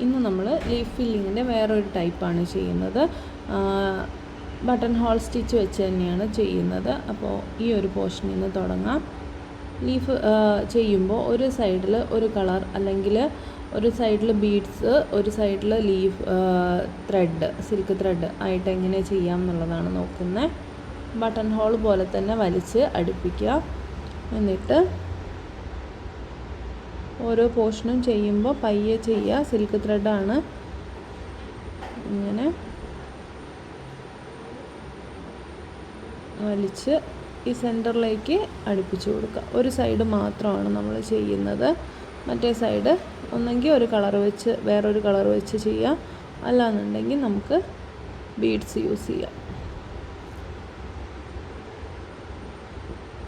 ഇന്ന് നമ്മൾ ലീഫ് ഫില്ലിങ്ങിൻ്റെ വേറൊരു ടൈപ്പാണ് ചെയ്യുന്നത്. ബട്ടൺ ഹോൾ സ്റ്റിച്ച് വെച്ച് തന്നെയാണ് ചെയ്യുന്നത്. അപ്പോൾ ഈ ഒരു പോർഷനിൽ നിന്ന് തുടങ്ങാം. ലീഫ് ചെയ്യുമ്പോൾ ഒരു സൈഡിൽ ഒരു കളർ അല്ലെങ്കിൽ ഒരു സൈഡിൽ ബീഡ്സ്, ഒരു സൈഡിൽ ലീഫ് ത്രെഡ്, സിൽക്ക് ത്രെഡ് ആയിട്ട് എങ്ങനെ ചെയ്യാം എന്നുള്ളതാണ് നോക്കുന്നത്. ബട്ടൺ ഹോൾ പോലെ തന്നെ വലിച്ച് അടുപ്പിക്കുക. എന്നിട്ട് ഓരോ പോർഷനും ചെയ്യുമ്പോൾ പയ്യെ ചെയ്യുക. സിൽക്ക് ത്രെഡാണ്. ഇങ്ങനെ വലിച്ച് ഈ സെൻറ്ററിലേക്ക് അടുപ്പിച്ച് കൊടുക്കുക. ഒരു സൈഡ് മാത്രമാണ് നമ്മൾ ചെയ്യുന്നത്. മറ്റേ സൈഡ് ഒന്നെങ്കിൽ ഒരു കളർ വെച്ച് വേറൊരു കളർ വെച്ച് ചെയ്യാം, അല്ലാന്നുണ്ടെങ്കിൽ നമുക്ക് ബീഡ്സ് യൂസ് ചെയ്യാം.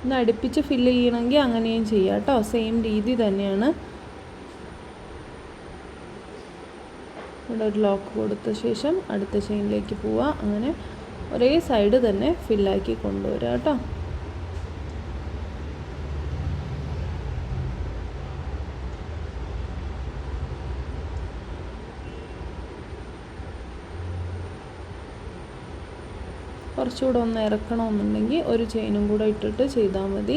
ഒന്ന് അടുപ്പിച്ച് ഫില്ല് ചെയ്യണമെങ്കിൽ അങ്ങനെയും ചെയ്യാം കേട്ടോ. സെയിം രീതി തന്നെയാണ്. ഇവിടെ ഒരു ലോക്ക് കൊടുത്ത ശേഷം അടുത്ത ചെയിനിലേക്ക് പോവുക. അങ്ങനെ ഒരേ സൈഡ് തന്നെ ഫില്ലാക്കി കൊണ്ടുവരിക കേട്ടോ. കുറച്ചുകൂടെ ഒന്ന് ഇറക്കണമെന്നുണ്ടെങ്കിൽ ഒരു ചെയിനും കൂടെ ഇട്ടിട്ട് ചെയ്താൽ മതി.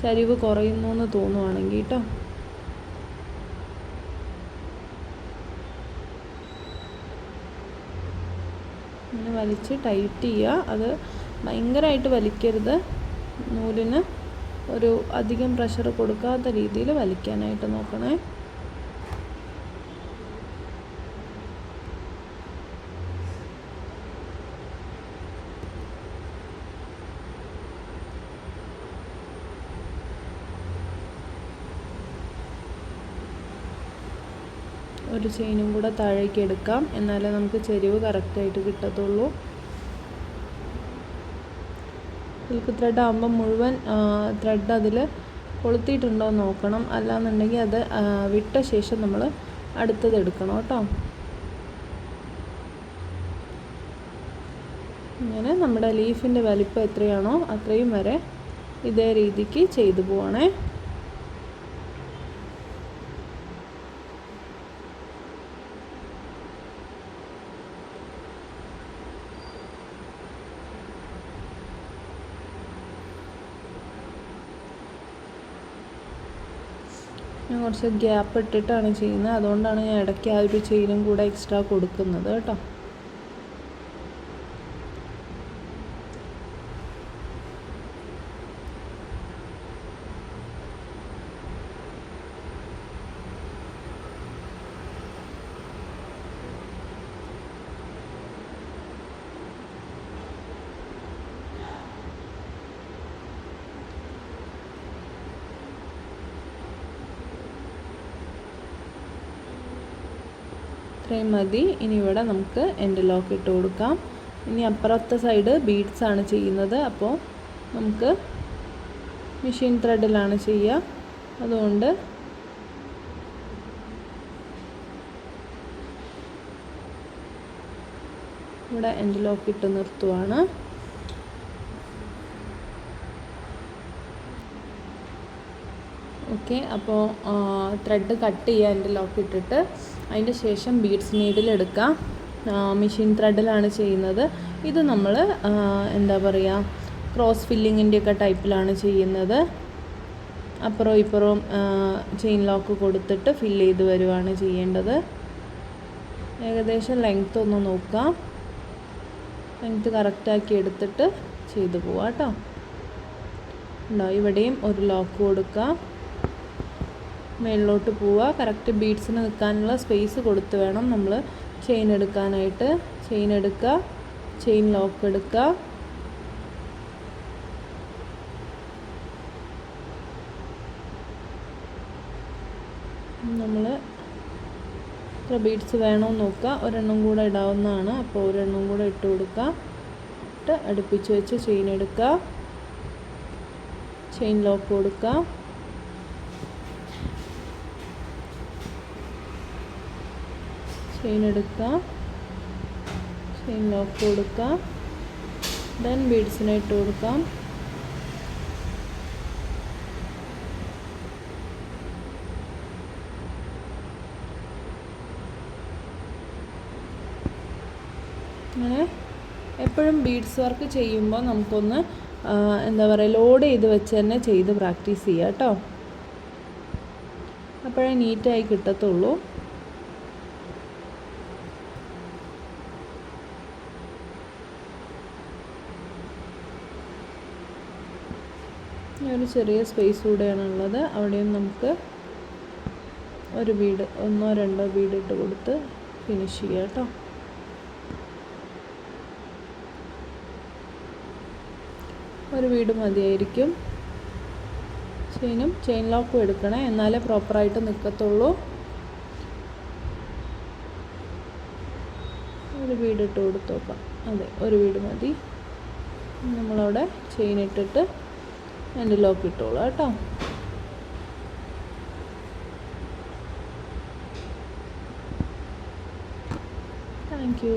ചരിവ് കുറയുന്നു എന്ന് തോന്നുവാണെങ്കിൽ കേട്ടോ. അങ്ങനെ വലിച്ച് ടൈറ്റ് ചെയ്യുക. അത് ഭയങ്കരമായിട്ട് വലിക്കരുത്. നൂലിന് ഒരു അധികം പ്രഷർ കൊടുക്കാത്ത രീതിയിൽ വലിക്കാനായിട്ട് നോക്കണേ. ഒരു ചെയിനും കൂടെ താഴേക്ക് എടുക്കാം, എന്നാലേ നമുക്ക് ചെരിവ് കറക്റ്റായിട്ട് കിട്ടത്തുള്ളൂ. സിൽക്ക് ത്രെഡ് ആകുമ്പോൾ മുഴുവൻ ത്രെഡ് അതിൽ കൊളുത്തിയിട്ടുണ്ടോ എന്ന് നോക്കണം. അല്ലാന്നുണ്ടെങ്കിൽ അത് വിട്ട ശേഷം നമ്മൾ അടുത്തത് എടുക്കണം കേട്ടോ. ഇങ്ങനെ നമ്മുടെ ലീഫിൻ്റെ വലിപ്പം എത്രയാണോ അത്രയും വരെ ഇതേ രീതിക്ക് ചെയ്തു പോവാണേ. ഞാൻ കുറച്ച് ഗ്യാപ്പ് ഇട്ടിട്ടാണ് ചെയ്യുന്നത്. അതുകൊണ്ടാണ് ഞാൻ ഇടയ്ക്ക് ആ ഒരു ചെയിനും കൂടെ എക്സ്ട്രാ കൊടുക്കുന്നത് കേട്ടോ. ഇത്രയും മതി. ഇനി ഇവിടെ നമുക്ക് എൻഡ് ലോക്ക് ഇട്ട് കൊടുക്കാം. ഇനി അപ്പുറത്തെ സൈഡ് ബീഡ്സ് ആണ് ചെയ്യുന്നത്. അപ്പോൾ നമുക്ക് മെഷീൻ ത്രെഡിലാണ് ചെയ്യുക. അതുകൊണ്ട് ഇവിടെ എൻഡ് ലോക്ക് ഇട്ട് നിർത്തുവാണ്. ഓക്കെ, അപ്പോൾ ത്രെഡ് കട്ട് ചെയ്യുക എൻഡ് ലോക്ക് ഇട്ടിട്ട്. അതിൻ്റെ ശേഷം ബീഡ്സ് നീഡിൽ എടുക്കാം. മെഷീൻ ത്രെഡിലാണ് ചെയ്യുന്നത്. ഇത് നമ്മൾ എന്താ പറയുക, ക്രോസ് ഫില്ലിങ്ങിൻ്റെയൊക്കെ ടൈപ്പിലാണ് ചെയ്യുന്നത്. അപ്പുറവും ഇപ്പുറവും ചെയിൻ ലോക്ക് കൊടുത്തിട്ട് ഫില്ല് ചെയ്ത് വരുവാണ് ചെയ്യേണ്ടത്. ഏകദേശം ലെങ്ത്ത് ഒന്ന് നോക്കാം. ലെങ്ത്ത് കറക്റ്റാക്കി എടുത്തിട്ട് ചെയ്തു പോവാം കേട്ടോ. ഉണ്ടോ, ഇവിടെയും ഒരു ലോക്ക് കൊടുക്കാം. മേളിലോട്ട് പോവുക. കറക്റ്റ് ബീഡ്സിന് നിൽക്കാനുള്ള സ്പേസ് കൊടുത്ത് വേണം നമ്മൾ ചെയിൻ എടുക്കാനായിട്ട്. ചെയിൻ എടുക്കുക, ചെയിൻ ലോക്ക് എടുക്കുക. നമ്മൾ എത്ര ബീഡ്സ് വേണമെന്ന് നോക്കുക. ഒരെണ്ണം കൂടെ ഇടാവുന്നതാണ്. അപ്പോൾ ഒരെണ്ണം കൂടെ ഇട്ട് കൊടുക്കുക. ഇട്ട് അടുപ്പിച്ച് വെച്ച് ചെയിൻ എടുക്കുക, ചെയിൻ ലോക്ക് കൊടുക്കുക. ചെയിൻ എടുക്കുക, ചെയിൻ ലോക്ക് കൊടുക്കുക. ദെൻ ബീഡ്സിനെ ഇട്ട് കൊടുക്കാം. അങ്ങനെ എപ്പോഴും ബീഡ്സ് വർക്ക് ചെയ്യുമ്പോൾ നമുക്കൊന്ന് എന്താ പറയുക ലോഡ് ചെയ്ത് വെച്ച് തന്നെ ചെയ്ത് പ്രാക്ടീസ് ചെയ്യുക കേട്ടോ. അപ്പോഴേ നീറ്റായി കിട്ടത്തുള്ളൂ. ഒരു ചെറിയ സ്പേസ് കൂടെയാണുള്ളത്. അവിടെയും നമുക്ക് ഒരു ബീഡ്, 1-2 ബീഡ് ഇട്ട് കൊടുത്ത് ഫിനിഷ് ചെയ്യുക കേട്ടോ. ഒരു ബീഡ് മതിയായിരിക്കും. ചെയിൻ ലോക്കും എടുക്കണേ, എന്നാലേ പ്രോപ്പറായിട്ട് നിൽക്കത്തുള്ളൂ. ഒരു ബീഡ് ഇട്ട് കൊടുത്ത് നോക്കാം. അതെ, ഒരു ബീഡ് മതി. നമ്മളവിടെ ചെയിൻ ഇട്ടിട്ട് എൻ്റെ ലോക്ക് ഇട്ടോളൂ കേട്ടോ. Thank you.